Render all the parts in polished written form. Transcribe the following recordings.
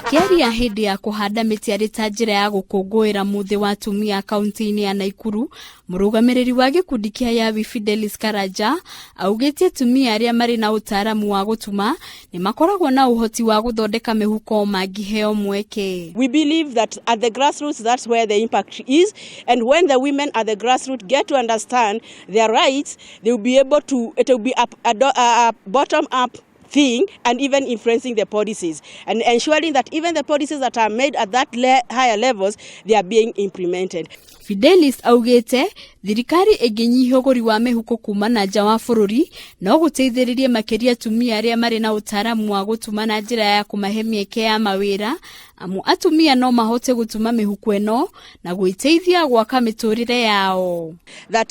Akiaria hindi ya kuhanda miti arĩ ta njĩra ya gũkũngũĩra mũthĩ wa atumia kaunti-inĩ ya Naikuru, mũrũgamĩrĩri wa gĩkundi kĩa Yawi Fidelis Karanja augĩte atumia arĩa marĩ na ũtaaramu wa gũtuma nĩ makoragwo na ũhoti wa gũthondeka mĩhuko mangĩheo mweke. We believe that at the grassroots that's where the impact is, and when the women at the grassroots get to understand their rights, they will be able to, it will be a bottom up thing, and even influencing the policies and ensuring that even the policies that are made at that higher levels, they are being implemented. Fidelis augĩte thirikari ĩngĩnyihia ũgũri wa mĩhuko kuma na nja wa bũrũri no gũteithĩrĩrie makĩria atumia arĩa marĩ na ũtaaramu wa gũtuma na njĩra ya kũmahe mĩeke ya mawĩra, amu atumia no mahote gũtuma mĩhuko ĩno na gwĩteithia gwaka mĩtũrĩre yao. That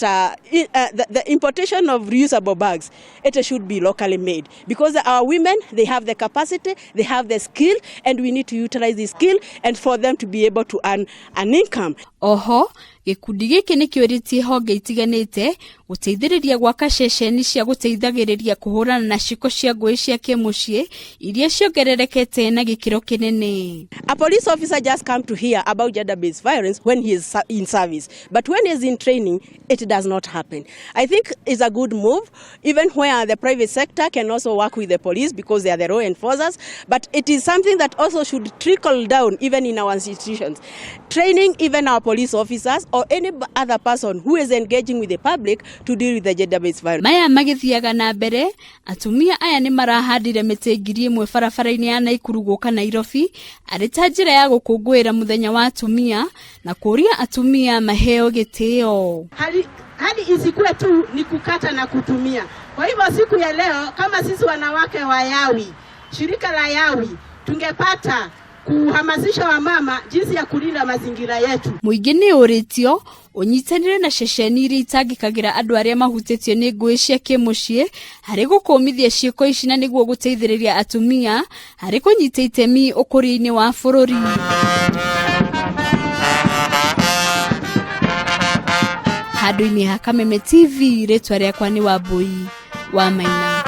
the importation of reusable bags, it should be locally made, because our women, they have the capacity, they have the skill, and we need to utilize the skill and for them to be able to earn an income. Oho, gĩkundi gĩkĩ nĩ kĩũrĩtie honge itiganĩte gũteithĩrĩria gwaka ceceni cia gũteithagĩrĩria kũhũrana na ciko cia ngũĩ cia kĩmũciĩ iria ciongererekete na gĩkĩro kĩnene. A police officer just come to hear about gender-based violence when he is in service, but when he is in training, it does not happen. I think it's a good move, even where the private sector can also work with the police because they are the law enforcers, but it is something that also should trickle down even in our institutions. Training even our police officers or any other person who is engaging with the public to deal with the gender-based violence. Maya magĩthiaga na mbere, atumia aya nĩ marahandire mĩtĩ 1,000 barabara-inĩ ya Naikuru gũka Nairobi arĩ ta njĩra ya gũkũngũĩra mũthenya wa atumia na kũria atumia maheo gĩtĩo. Hadi isikuwe tu ni kukata na kutumia. Kwa hivyo siku ya leo kama sisi wanawake wa Yawi, shirika la Yawi, tungepata kuhamasisha wamama jinsi ya kulinda mazingira yetu. Mũingĩ nĩ ũrĩtio ũnyitanĩre na ceceni iria itangĩkagĩra andũ arĩa mahutĩtio nĩ ngũĩ cia kĩmũciĩ harĩ gũkũmithia ciĩko ici na nĩguo gũteithĩrĩria atumia harĩ kũnyita itemi ũkũria-inĩ wa bũrũri. Handũ-inĩ ha Kameme TV, rĩtwa rĩakwa nĩ Wambui wa Maina.